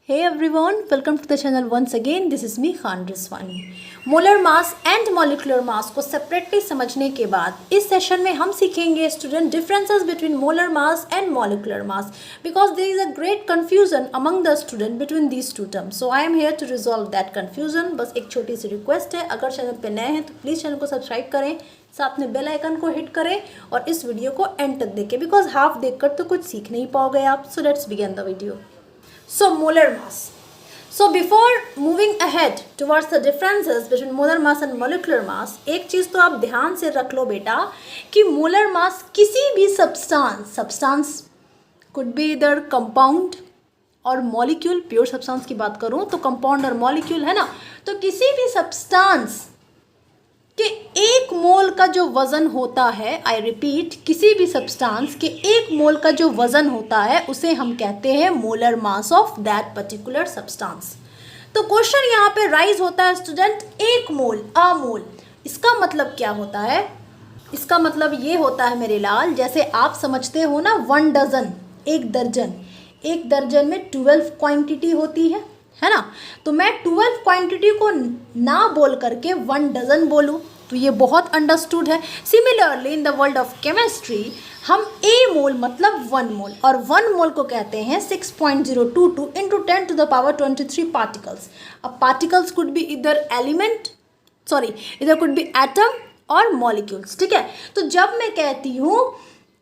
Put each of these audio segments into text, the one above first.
Hey everyone, welcome to the channel once again. This is me Khan Rizwani. Molar mass and molecular मास को separately समझने के बाद इस session में हम सीखेंगे student differences between molar mass and molecular mass because there is a great confusion among the student between these two terms. So I am here to resolve that confusion. बस एक छोटी सी रिक्वेस्ट है, अगर channel पे नए हैं तो please channel को सब्सक्राइब करें, साथ में बेल आइकन को हिट करें और इस वीडियो को एंड तक देखें बिकॉज हाफ देखकर तो कुछ सीख नहीं पाओगे आप. So let's begin the video. So molar mass. So before moving ahead towards the differences between molar mass and molecular mass, एक चीज़ तो आप ध्यान से रख लो बेटा कि molar mass किसी भी substance could be either compound और molecule, pure substance की बात करूँ तो compound और molecule है ना, तो किसी भी substance कि एक मोल का जो वज़न होता है, आई रिपीट, किसी भी सब्सटेंस के एक मोल का जो वज़न होता है उसे हम कहते हैं molar mass of that particular substance. तो क्वेश्चन यहाँ पे राइज होता है स्टूडेंट, एक मोल, अ मोल, इसका मतलब क्या होता है? इसका मतलब ये होता है मेरे लाल, जैसे आप समझते हो ना 1 डजन, एक दर्जन में 12 क्वांटिटी होती है ना. तो मैं 12 क्वांटिटी को ना बोल करके 1 डजन बोलूँ तो ये बहुत अंडरस्टूड है. Similarly in the world of chemistry हम ए मोल मतलब 1 मोल, और 1 मोल को कहते हैं 6.022 into 10 to the power 23 particles. अब पार्टिकल्स कुड बी इधर कुड बी एटम और मॉलिक्यूल्स. ठीक है, तो जब मैं कहती हूँ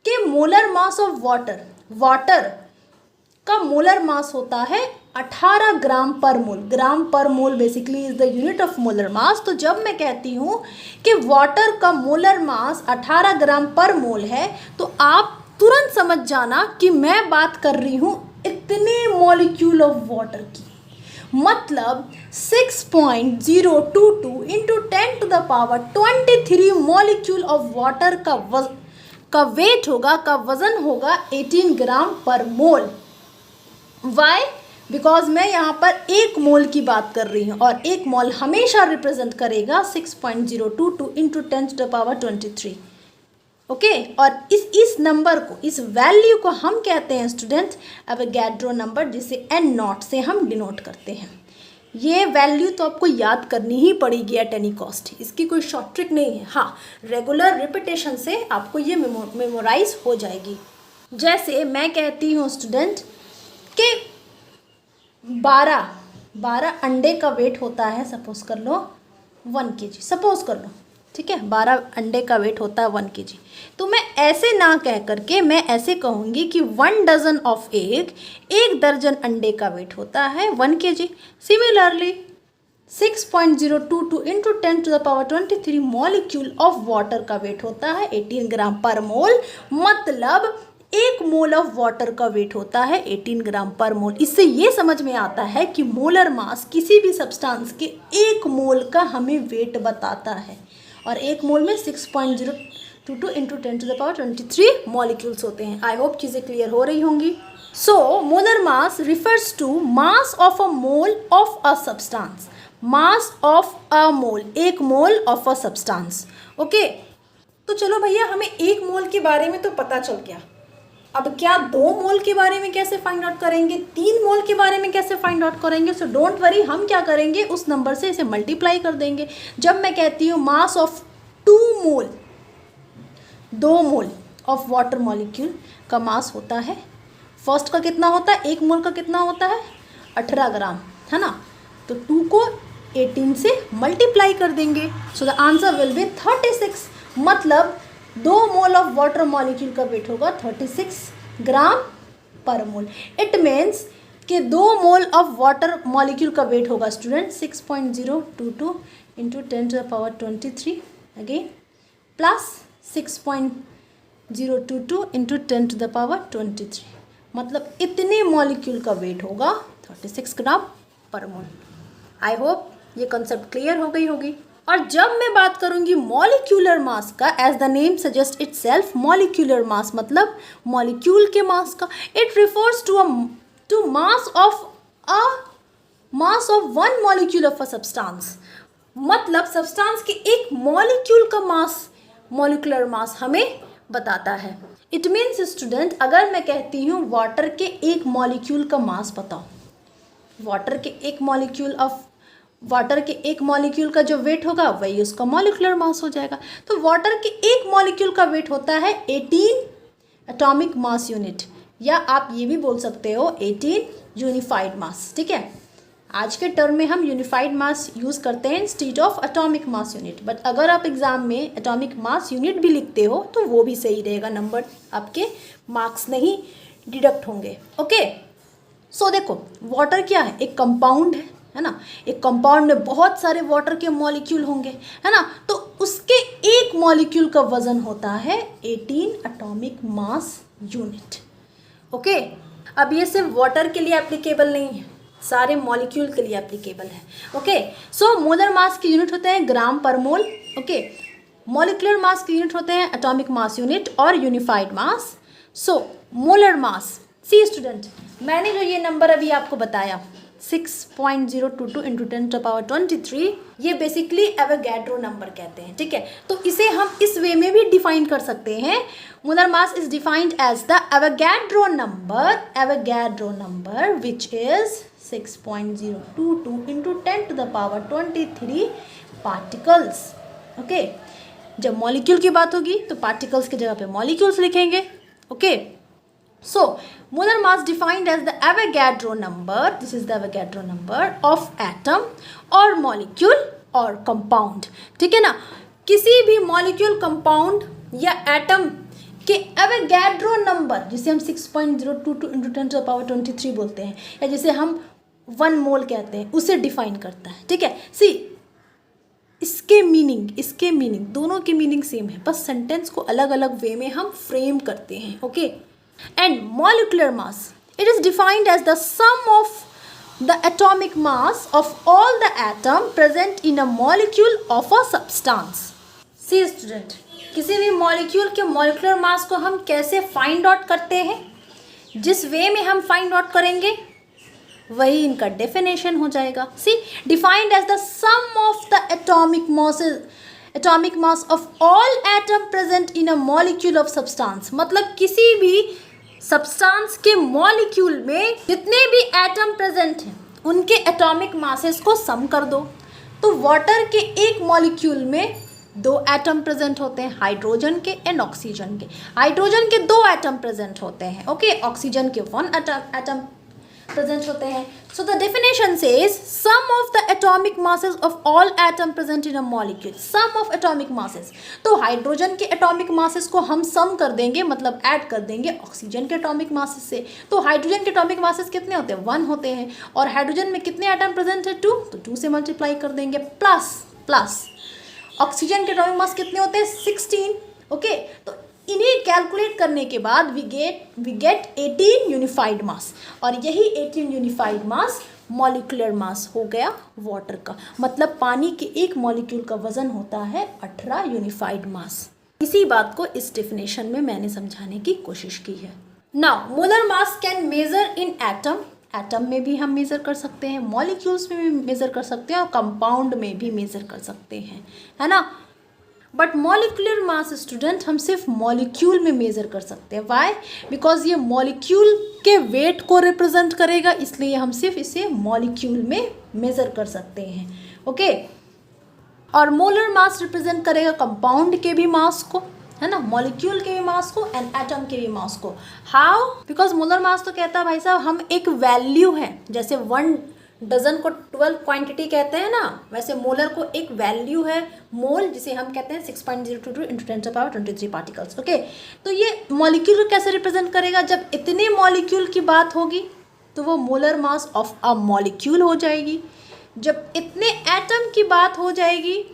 कि मोलर मास ऑफ वाटर का मोलर मास होता है 18 gram per mole. Gram per mole basically is the unit of molar mass. तो जब मैं कहती हूँ कि वाटर का मोलर मास 18 ग्राम पर मोल है तो आप तुरंत समझ जाना कि मैं बात कर रही हूँ इतने मॉलिक्यूल ऑफ वाटर की. मतलब 6.022 into 10 to the power 23 molecule of water का वेट होगा, का वजन होगा 18 gram per mole. Y? Because मैं यहाँ पर एक मोल की बात कर रही हूँ और एक मोल हमेशा रिप्रेजेंट करेगा 6.022 into 10 to the power 23. Okay, और इस नंबर को, इस वैल्यू को हम कहते हैं स्टूडेंट एवोगैड्रो नंबर, जिसे एन नॉट से हम डिनोट करते हैं. ये वैल्यू तो आपको याद करनी ही पड़ेगी एट एनी कॉस्ट, इसकी कोई शॉर्ट ट्रिक नहीं है. हाँ, रेगुलर रिपीटेशन से आपको ये मेमोराइज हो जाएगी. जैसे मैं कहती हूँ स्टूडेंट कि 12 अंडे का वेट होता है, सपोज कर लो 1 kg, सपोज कर लो, ठीक है, 12 अंडे का वेट होता है 1 kg. तो मैं ऐसे ना कह करके मैं ऐसे कहूँगी कि 1 डजन ऑफ एक दर्जन अंडे का वेट होता है 1 kg. Similarly 6.022 into 10 to the power 23 molecule of water का वेट होता है 18 ग्राम पर मोल. मतलब एक मोल ऑफ वाटर का वेट होता है 18 ग्राम पर मोल. इससे ये समझ में आता है कि मोलर मास किसी भी सब्सटेंस के एक मोल का हमें वेट बताता है, और एक मोल में 6.022 into 10 to the power 23 molecules होते हैं. आई होप चीज़ें क्लियर हो रही होंगी. So molar mass refers to mass of a mole of a substance. Mass of a mole, एक mole of a substance. Okay, तो चलो भैया, हमें एक मोल के बारे में तो पता चल गया. अब क्या 2 मोल के बारे में कैसे फाइंड आउट करेंगे, 3 मोल के बारे में कैसे फाइंड आउट करेंगे? सो डोंट वरी, हम क्या करेंगे, उस नंबर से इसे मल्टीप्लाई कर देंगे. जब मैं कहती हूँ mass of 2 mole of water molecule का मास होता है, फर्स्ट का कितना होता है, एक मोल का कितना होता है 18 ग्राम, है ना. तो 2 को 18 से मल्टीप्लाई कर देंगे. So the answer will be 36. मतलब 2 मोल ऑफ वाटर मॉलिक्यूल का वेट होगा 36 gram per mole. It means कि 2 मोल ऑफ वाटर मॉलिक्यूल का वेट होगा student 6.022 into 10 to the power 23 again plus 6.022 into 10 to the power 23. मतलब इतने molecule का weight होगा 36 gram per mole. I hope ये कंसेप्ट क्लियर हो गई होगी. और जब मैं बात करूंगी मॉलिक्यूलर मास का, as the name suggest itself, molecular mass मतलब मॉलिक्यूल के मास का. It refers to mass of 1 molecule of a substance. मतलब सब्सटेंस के एक मॉलिक्यूल का मास, मॉलिक्यूलर मास हमें बताता है. इट मीन्स स्टूडेंट, अगर मैं कहती हूँ वाटर के एक मॉलिक्यूल का मास बताओ, वाटर के एक मॉलिक्यूल का जो वेट होगा वही उसका मॉलिक्यूलर मास हो जाएगा। तो वाटर के एक मॉलिक्यूल का वेट होता है 18 एटॉमिक मास यूनिट, या आप ये भी बोल सकते हो 18 यूनिफाइड मास। ठीक है, आज के टर्म में हम यूनिफाइड मास यूज़ करते हैं instead of atomic mass unit, but अगर आप एग्जाम में एटॉमिक मास यूनिट भी लिखते हो तो वो भी सही रहेगा, नंबर आपके मार्क्स नहीं डिडक्ट होंगे। ओके, सो देखो वाटर क्या है, एक कंपाउंड है ना, एक कंपाउंड में बहुत सारे वाटर के मॉलिक्यूल होंगे, है ना, तो उसके एक मॉलिक्यूल का वजन होता है 18 एटॉमिक मास यूनिट। ओके, अब ये सिर्फ वाटर के लिए एप्लीकेबल नहीं है, सारे मॉलिक्यूल के लिए एप्लीकेबल है। ओके, सो मोलर मास की यूनिट होते हैं ग्राम पर मोल। ओके, मॉलिक्यूलर मास की यूनिट होते हैं एटॉमिक मास यूनिट और यूनिफाइड मास। सो मोलर मास, सी स्टूडेंट, मैंने जो ये नंबर अभी आपको बताया 6.022 इंटू 10⁻23, ये बेसिकली एवोगैड्रो नंबर कहते हैं। ठीक है, तो इसे हम इस वे में भी डिफाइन कर सकते हैं। Molar mass is defined as the Avogadro number which is 6.022 into 10⁻23 particles. Okay, जब मॉलिक्यूल की बात होगी तो पार्टिकल्स की जगह पे मॉलिक्यूल्स लिखेंगे। Okay, so molar mass defined as the Avogadro number, this is the Avogadro number of atom or molecule or compound। ठीक है ना, किसी भी मॉलिक्यूल, कंपाउंड या एटम के एवोगैड्रो नंबर, जिसे हम 6.022 इंटू 10⁻23 बोलते हैं, या जिसे हम 1 मोल कहते हैं, उसे डिफाइन करता है। ठीक है, सी इसके मीनिंग दोनों के मीनिंग सेम है, बस सेंटेंस को अलग अलग वे में हम फ्रेम करते हैं। Okay, and molecular mass, it is defined as the sum of the atomic mass of all the atom present in a molecule of a substance। See student, किसी भी मॉलिक्यूल के मॉलिक्यूलर मास को हम कैसे find out करते हैं, जिस वे में हम फाइंड आउट करेंगे वही इनका डेफिनेशन हो जाएगा। See, defined as the sum of the atomic mass of all atom present in a molecule of substance, मतलब किसी भी सब्सटेंस के मॉलिक्यूल में जितने भी एटम प्रेजेंट हैं उनके एटॉमिक मासेस को सम कर दो। तो वाटर के एक मॉलिक्यूल में 2 एटम प्रेजेंट होते हैं, हाइड्रोजन के एंड ऑक्सीजन के। हाइड्रोजन के 2 एटम प्रेजेंट होते हैं, ओके, ऑक्सीजन के 1 एटम प्रेजेंट होते हैं। So the definition says sum of the atomic masses of all atom present in a molecule, sum of atomic masses. तो हाइड्रोजन के एटॉमिक मासेस को हम सम कर देंगे, मतलब ऐड कर देंगे ऑक्सीजन के एटॉमिक मासेस से। तो हाइड्रोजन के एटॉमिक मासेस कितने होते हैं, 1 होते हैं, और हाइड्रोजन में कितने एटम प्रेजेंट है, 2, तो 2 से मल्टीप्लाई कर देंगे, प्लस ऑक्सीजन के एटॉमिक मास कितने होते हैं, 16। ओके, तो इन्हें कैलकुलेट करने के बाद वी गेट 18 यूनिफाइड मास, और यही 18 यूनिफाइड मास मॉलिक्यूलर मास हो गया वाटर का। मतलब पानी के एक मॉलिक्यूल का वजन होता है 18 यूनिफाइड मास। इसी बात को इस डेफिनेशन में मैंने समझाने की कोशिश की है। Now molar mass can measure in atom में भी हम मेज़र कर सकते हैं, मॉलिक्यूल्स में भी मेज़र कर सकते हैं, और कंपाउंड में भी मेज़र कर सकते हैं, है ना। बट मॉलिक्यूलर मास स्टूडेंट हम सिर्फ मॉलिक्यूल में मेज़र कर सकते हैं। वाई? बिकॉज ये मॉलिक्यूल के वेट को रिप्रेजेंट करेगा, इसलिए हम सिर्फ इसे मॉलिक्यूल में मेज़र कर सकते हैं। ओके, और मोलर मास रिप्रेजेंट करेगा कंपाउंड के भी मास को, है ना, मॉलिक्यूल के भी मास को एंड एटम के भी मास को। हाउ? बिकॉज मोलर मास तो कहता है भाई साहब हम एक वैल्यू है, जैसे 1 डजन को 12 क्वांटिटी कहते हैं ना, वैसे मोलर को एक वैल्यू है मोल, जिसे हम कहते हैं 6.022 इंटू 10⁻23 पार्टिकल्स। ओके, तो ये मॉलिक्यूल को कैसे रिप्रेजेंट करेगा, जब इतने मॉलिक्यूल की बात होगी तो वो molar mass of a molecule हो जाएगी। जब इतने एटम की बात हो जाएगी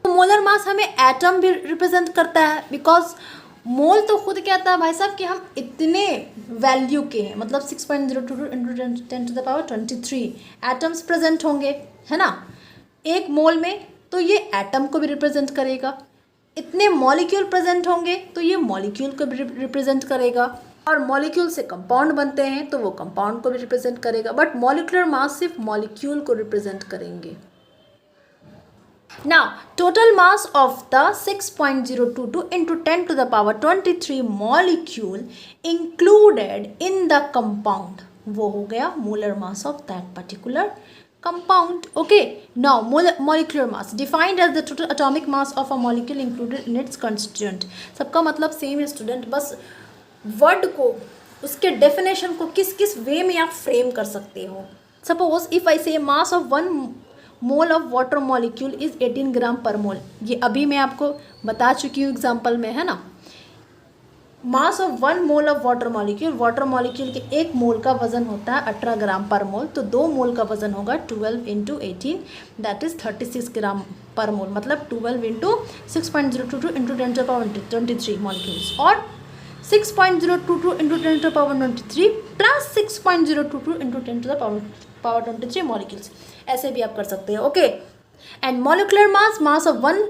तो मोलर मास हमें एटम भी रिप्रेजेंट करता है, बिकॉज मोल तो खुद कहता है भाई साहब कि हम इतने वैल्यू के हैं, मतलब 6.022 इंटू 10⁻23 एटम्स प्रेजेंट होंगे, है ना, एक मोल में, तो ये एटम को भी रिप्रेजेंट करेगा। इतने मॉलिक्यूल प्रेजेंट होंगे तो ये मॉलिक्यूल को भी रिप्रेजेंट करेगा, और मॉलिक्यूल से कंपाउंड बनते हैं तो वो कंपाउंड को भी रिप्रेजेंट करेगा। बट मॉलिक्यूलर मास सिर्फ मॉलिक्यूल को रिप्रेजेंट करेंगे। Now, total mass of the 6.022 into 10⁻23 molecule included in the compound, वो हो गया molar mass of that particular compound. Okay, now molecular mass defined as the total atomic mass of a molecule included in its constituent. सबका मतलब same है student, बस word को, उसके definition को किस किस वे में आप फ्रेम कर सकते हो. सपोज इफ आई से मास of 1 mole of water molecule is 18 gram per मोल. ये अभी मैं आपको बता चुकी हूँ एग्जाम्पल में, है ना. मास of 1 mole of water molecule के 1 मोल का वजन होता है 18 ग्राम पर मोल. तो 2 मोल का वजन होगा 12 into 18, that is 36 gram per mole. मतलब 12 इंटू 6.022 इंटू 10⁻23 मॉलिक्यूल्स, और 6.022 इंटू 10⁻23 प्लस 6.022 इंटू 10⁻23 मॉलिक्यूल्स. ऐसे भी आप कर सकते हो. Okay, and molecular mass of 1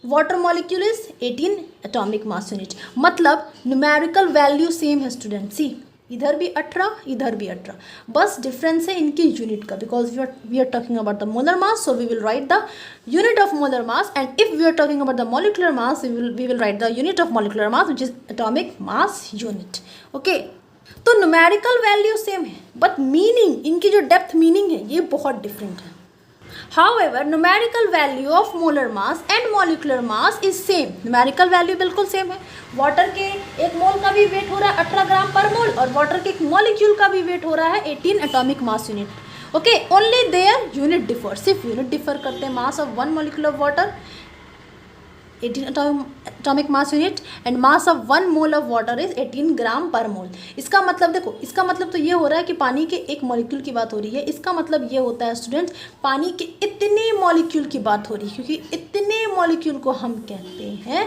water molecule is 18 atomic mass unit. मतलब न्यूमेरिकल वैल्यू सेम है स्टूडेंट. सी, इधर भी 18, इधर भी 18, बस डिफरेंस है इनकी यूनिट का. Because we are talking about the molar mass, so we will write the unit of molar mass, and if we are talking about the molecular mass, we will write the unit of molecular mass which is atomic mass unit. Okay, तो numerical value same है, but meaning, इनकी जो depth meaning है ये बहुत different है. However, numerical value of molar mass and molecular mass is same. numerical value बिल्कुल same है. वाटर के 1 मोल का भी वेट हो रहा है 18 ग्राम पर मोल, और वाटर के 1 मॉलिक्यूल का भी वेट हो रहा है 18 atomic mass unit. Okay, only their unit differ, सिर्फ यूनिट डिफर करते हैं. Mass of 1 molecule of water 18 atomic mass unit, and mass of 1 mole of water is 18 gram per mole. इसका मतलब देखो, इसका मतलब तो ये हो रहा है कि पानी के 1 मॉलिक्यूल की बात हो रही है. इसका मतलब ये होता है स्टूडेंट्स, पानी के इतने मॉलिक्यूल की बात हो रही है, क्योंकि इतने मॉलिक्यूल को हम कहते हैं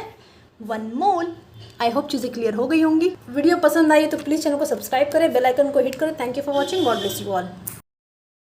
1 मोल. आई होप चीज़ें क्लियर हो गई होंगी. वीडियो पसंद आई तो प्लीज़ चैनल को सब्सक्राइब करें, बेल आइकन को हिट करें. Thank you for watching. God bless you all.